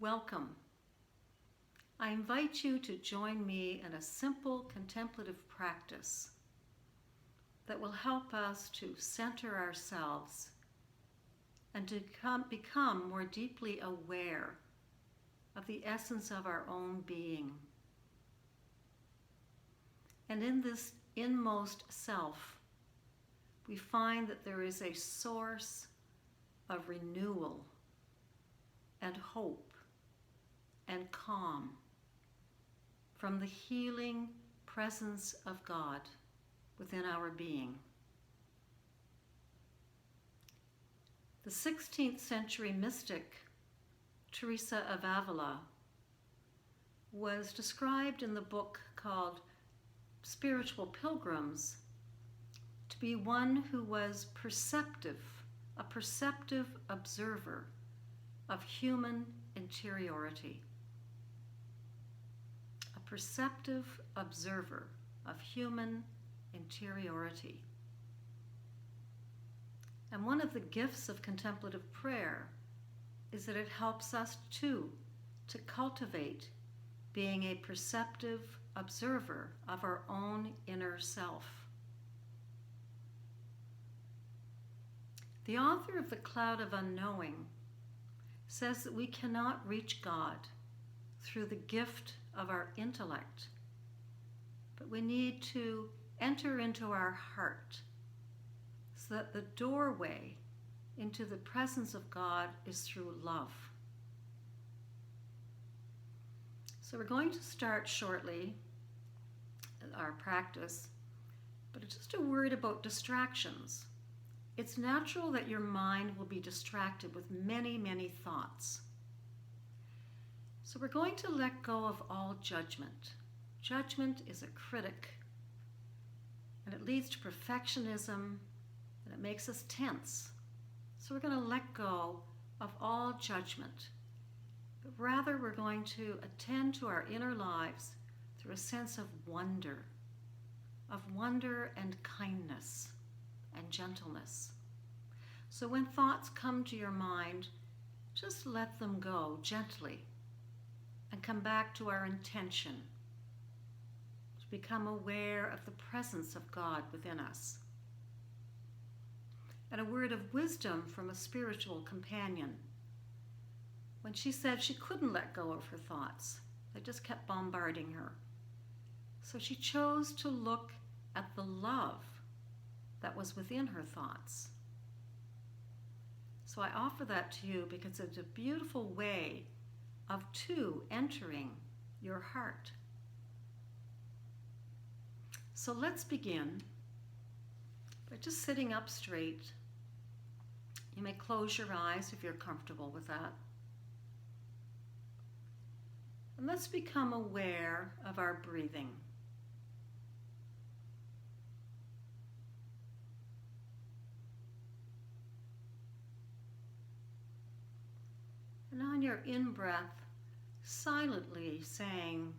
Welcome. I invite you to join me in a simple contemplative practice that will help us to center ourselves and to become more deeply aware of the essence of our own being. And in this inmost self, we find that there is a source of renewal and hope and calm from the healing presence of God within our being. The 16th century mystic Teresa of Avila was described in the book called Spiritual Pilgrims to be one who was a perceptive observer of human interiority. A perceptive observer of human interiority. And one of the gifts of contemplative prayer is that it helps us to cultivate being a perceptive observer of our own inner self. The author of The Cloud of Unknowing says that we cannot reach God through the gift of our intellect, but we need to enter into our heart so that the doorway into the presence of God is through love. So we're going to start shortly our practice, but it's just a word about distractions. It's natural that your mind will be distracted with many, many thoughts. So we're going to let go of all judgment. Judgment is a critic, and it leads to perfectionism, and it makes us tense. So we're going to let go of all judgment, but rather we're going to attend to our inner lives through a sense of wonder and kindness and gentleness. So when thoughts come to your mind, just let them go gently and come back to our intention to become aware of the presence of God within us. And a word of wisdom from a spiritual companion when she said she couldn't let go of her thoughts. They just kept bombarding her. So she chose to look at the love that was within her thoughts. So I offer that to you because it's a beautiful way of entering your heart. So let's begin by just sitting up straight. You may close your eyes if you're comfortable with that. And let's become aware of our breathing. And on your in-breath, silently saying,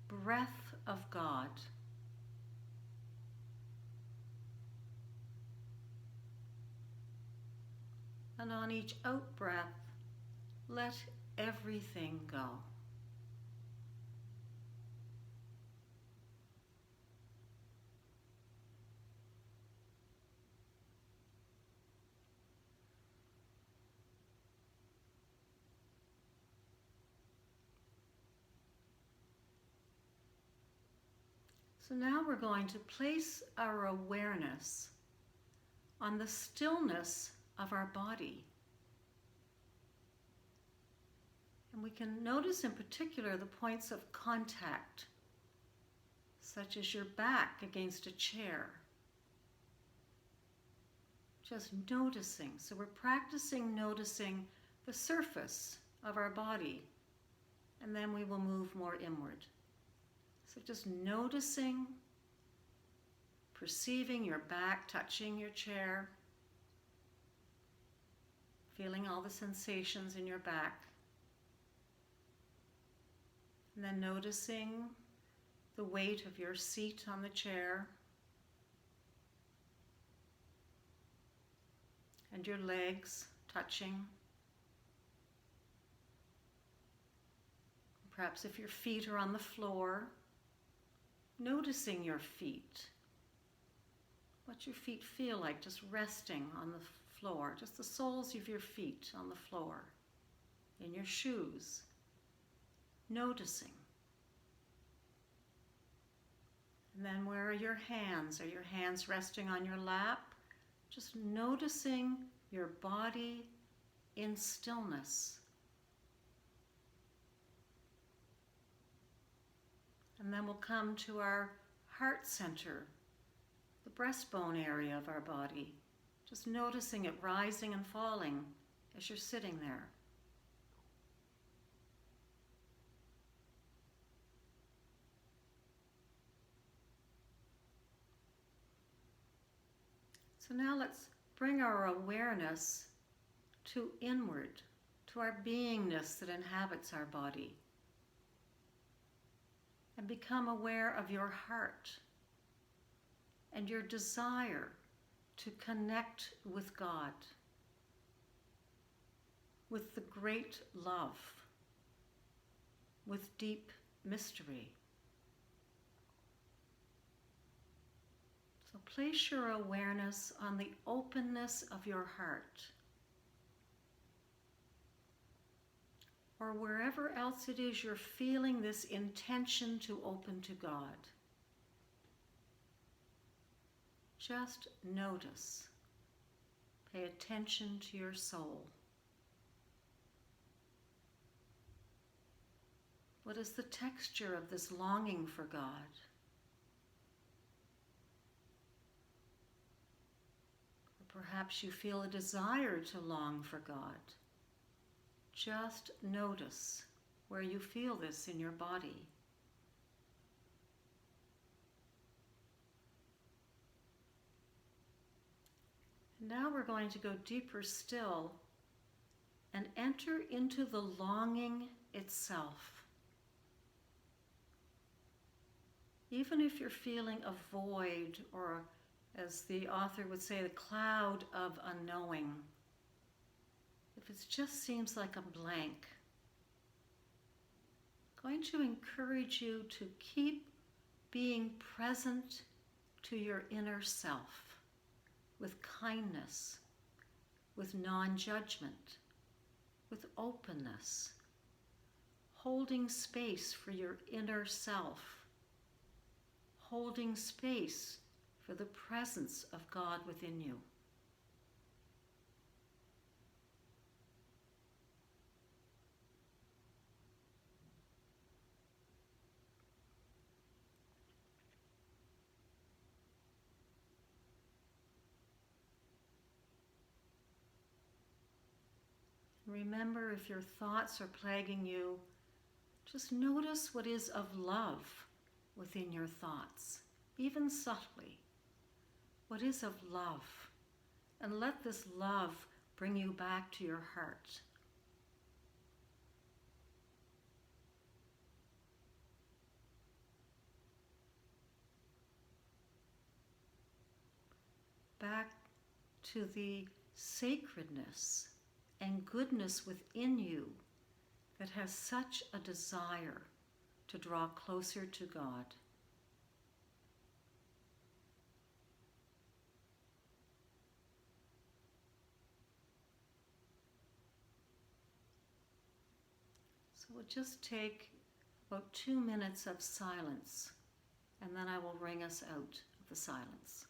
breath of God. And on each out-breath, let everything go. So now we're going to place our awareness on the stillness of our body. And we can notice in particular the points of contact, such as your back against a chair. Just noticing. So we're practicing noticing the surface of our body, and then we will move more inward. So just noticing, perceiving your back touching your chair, feeling all the sensations in your back, and then noticing the weight of your seat on the chair and your legs touching. Perhaps if your feet are on the floor, noticing your feet. What your feet feel like, just resting on the floor, just the soles of your feet on the floor, in your shoes, noticing. And then where are your hands? Are your hands resting on your lap? Just noticing your body in stillness. And then we'll come to our heart center, the breastbone area of our body. Just noticing it rising and falling as you're sitting there. So now let's bring our awareness to inward, to our beingness that inhabits our body. And become aware of your heart and your desire to connect with God, with the great love, with deep mystery. So place your awareness on the openness of your heart, or wherever else it is you're feeling this intention to open to God. Just notice. Pay attention to your soul. What is the texture of this longing for God? Or perhaps you feel a desire to long for God. Just notice where you feel this in your body. Now we're going to go deeper still and enter into the longing itself. Even if you're feeling a void, or as the author would say, the cloud of unknowing, if it just seems like a blank, I'm going to encourage you to keep being present to your inner self with kindness, with non-judgment, with openness, holding space for your inner self, holding space for the presence of God within you. Remember, if your thoughts are plaguing you, just notice what is of love within your thoughts, even subtly. What is of love? And let this love bring you back to your heart. Back to the sacredness and goodness within you that has such a desire to draw closer to God. So we'll just take about 2 minutes of silence, and then I will ring us out of the silence.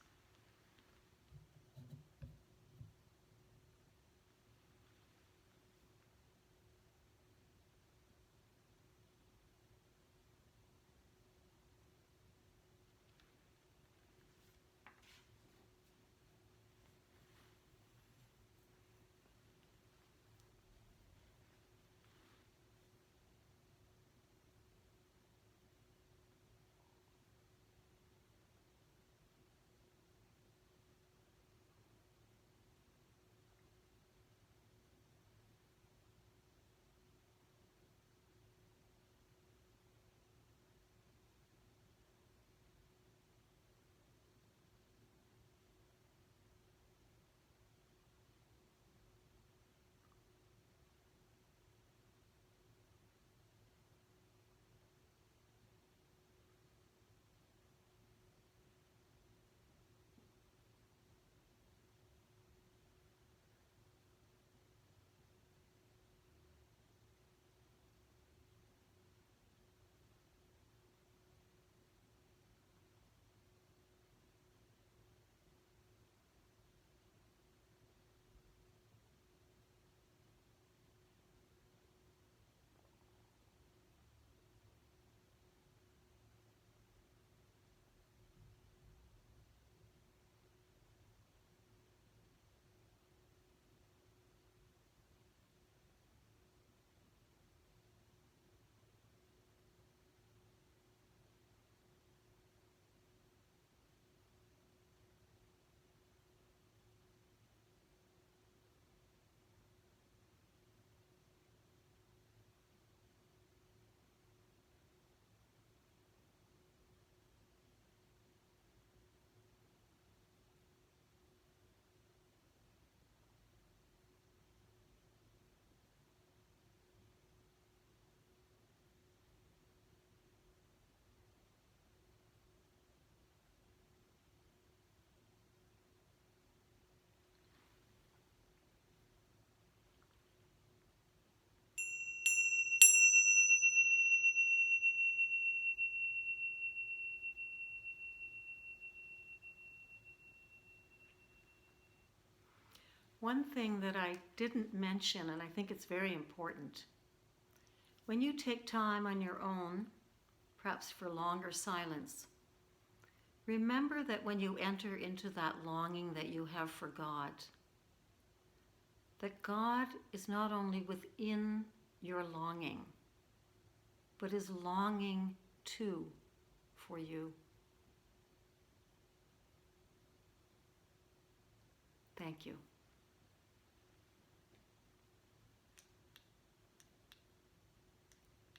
One thing that I didn't mention, and I think it's very important, when you take time on your own, perhaps for longer silence, remember that when you enter into that longing that you have for God, that God is not only within your longing, but is longing too for you. Thank you.